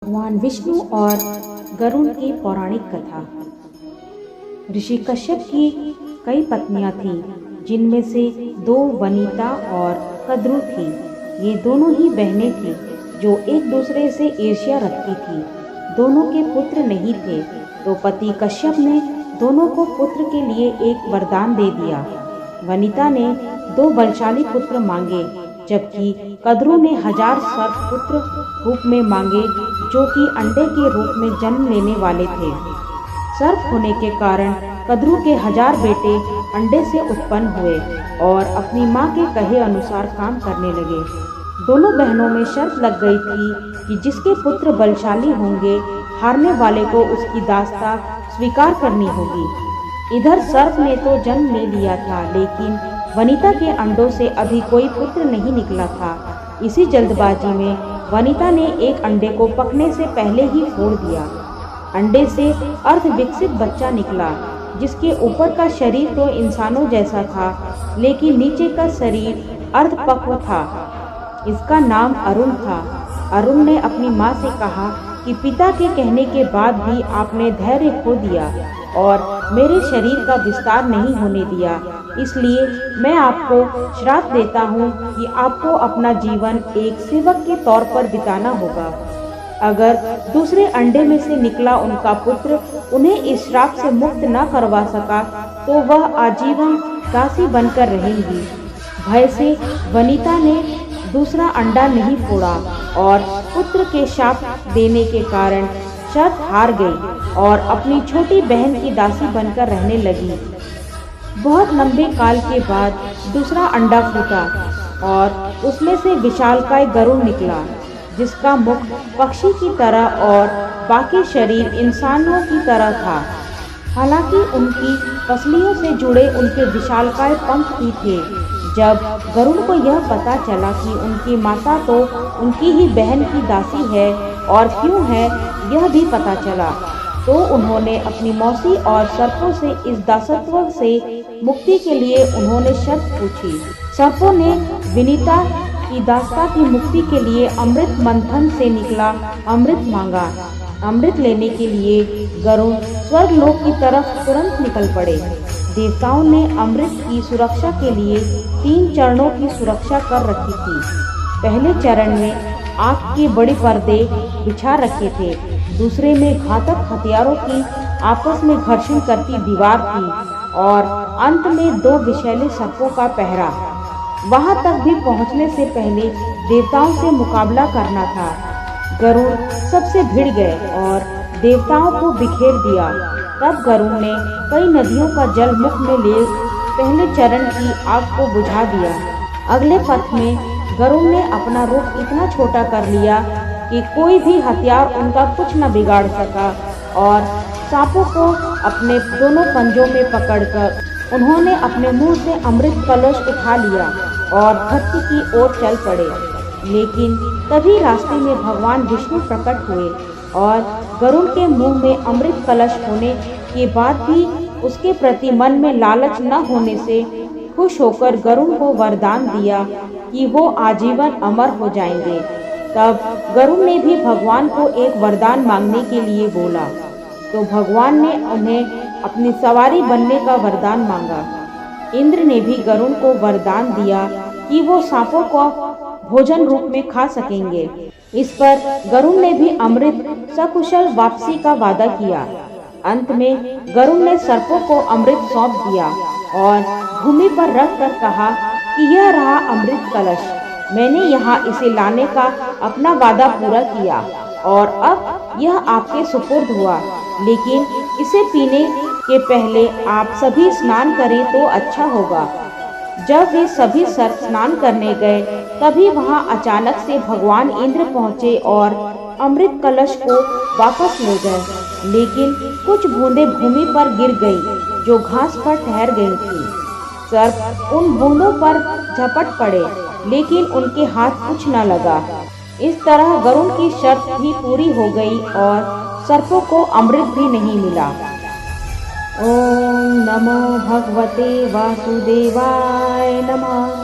भगवान विष्णु और गरुड़ की पौराणिक कथा। ऋषि कश्यप की कई पत्नियां थीं, जिनमें से दो वनिता और कद्रु थी। ये दोनों ही बहनें थीं जो एक दूसरे से ईर्ष्या रखती थीं। दोनों के पुत्र नहीं थे, तो पति कश्यप ने दोनों को पुत्र के लिए एक वरदान दे दिया। वनिता ने 2 बलशाली पुत्र मांगे, जबकि कद्रु ने 1000 सर्प पुत्र रूप में मांगे, जो कि अंडे के रूप में जन्म लेने वाले थे। सर्प होने के कारण कद्रु के 1000 बेटे अंडे से उत्पन्न हुए और अपनी मां के कहे अनुसार काम करने लगे। दोनों बहनों में शर्त लग गई थी कि जिसके पुत्र बलशाली होंगे, हारने वाले को उसकी दासता स्वीकार करनी होगी। इधर सर्प ने तो जन्म ले लिया था, लेकिन वनिता के अंडों से अभी कोई पुत्र नहीं निकला था। इसी जल्दबाजी में वनिता ने एक अंडे को पकने से पहले ही फोड़ दिया। अंडे से अर्ध विकसित बच्चा निकला, जिसके ऊपर का शरीर तो इंसानों जैसा था, लेकिन नीचे का शरीर अर्धपक्व था। इसका नाम अरुण था। अरुण ने अपनी माँ से कहा कि पिता के कहने के बाद भी आपने धैर्य खो दिया और मेरे शरीर का विस्तार नहीं होने दिया, इसलिए मैं आपको श्राप देता हूँ कि आपको अपना जीवन एक सेवक के तौर पर बिताना होगा। अगर दूसरे अंडे में से निकला उनका पुत्र उन्हें इस श्राप से मुक्त न करवा सका, तो वह आजीवन दासी बनकर रहेंगी। भय से वनिता ने दूसरा अंडा नहीं फोड़ा और पुत्र के शाप देने के कारण शर्त हार गई और अपनी छोटी बहन की दासी बनकर रहने लगी। बहुत लंबे काल के बाद दूसरा अंडा फूटा और उसमें से विशालकाय गरुड़ निकला, जिसका मुख पक्षी की तरह और बाकी शरीर इंसानों की तरह था। हालांकि उनकी पसलियों से जुड़े उनके विशालकाय पंख भी थे। जब गरुड़ को यह पता चला कि उनकी माता तो उनकी ही बहन की दासी है और क्यों है यह भी पता चला, तो उन्होंने अपनी मौसी और सर्पों से इस दासत्व से मुक्ति के लिए उन्होंने शर्त पूछी। सर्पों ने विनीता की दासता की मुक्ति के लिए अमृत मंथन से निकला अमृत मांगा। अमृत लेने के लिए गरुड़ स्वर्गलोक की तरफ तुरंत निकल पड़े। देवताओं ने अमृत की सुरक्षा के लिए 3 चरणों की सुरक्षा कर रखी थी। पहले चरण में आग के बड़े पर्दे बिछा रखे थे, दूसरे में घातक हथियारों की आपस में घर्षण करती दीवार थी और अंत में 2 विषैले सर्पों का पहरा। वहां तक भी पहुंचने से पहले देवताओं से मुकाबला करना था। गरुड़ सबसे भिड़ गए और देवताओं को बिखेर दिया। तब गरुड़ ने कई नदियों का जल मुख में ले पहले चरण की आग को बुझा दिया। अगले पथ में गरुड़ ने अपना रूप इतना छोटा कर लिया कि कोई भी हथियार उनका कुछ न बिगाड़ सका और सांपों को अपने दोनों पंजों में पकड़कर उन्होंने अपने मुंह से अमृत कलश उठा लिया और धरती की ओर चल पड़े। लेकिन तभी रास्ते में भगवान विष्णु प्रकट हुए और गरुड़ के मुंह में अमृत कलश होने के बाद भी उसके प्रति मन में लालच न होने से खुश होकर गरुड़ को वरदान दिया कि वो आजीवन अमर हो जाएंगे। तब गरुड़ ने भी भगवान को एक वरदान मांगने के लिए बोला, तो भगवान ने उन्हें अपनी सवारी बनने का वरदान मांगा। इंद्र ने भी गरुड़ को वरदान दिया कि वो सांपों को भोजन रूप में खा सकेंगे। इस पर गरुड़ ने भी अमृत सकुशल वापसी का वादा किया। अंत में गरुड़ ने सर्पों को अमृत सौंप दिया और भूमि पर रख कर कहा कि यह रहा अमृत कलश। मैंने यहाँ इसे लाने का अपना वादा पूरा किया और अब यह आपके सुपुर्द हुआ, लेकिन इसे पीने के पहले आप सभी स्नान करें तो अच्छा होगा। जब वे सभी सर्प स्नान करने गए, तभी वहां अचानक से भगवान इंद्र पहुंचे और अमृत कलश को वापस ले गए। लेकिन कुछ बूंदें भूमि पर गिर गई जो घास पर ठहर गई थी। सर्प उन बूंदों पर झपट पड़े, लेकिन उनके हाथ कुछ न लगा। इस तरह गरुड़ की शर्त भी पूरी हो गई और सर्पों को अमृत भी नहीं मिला। ओम नमो भगवते वासुदेवाय नमः।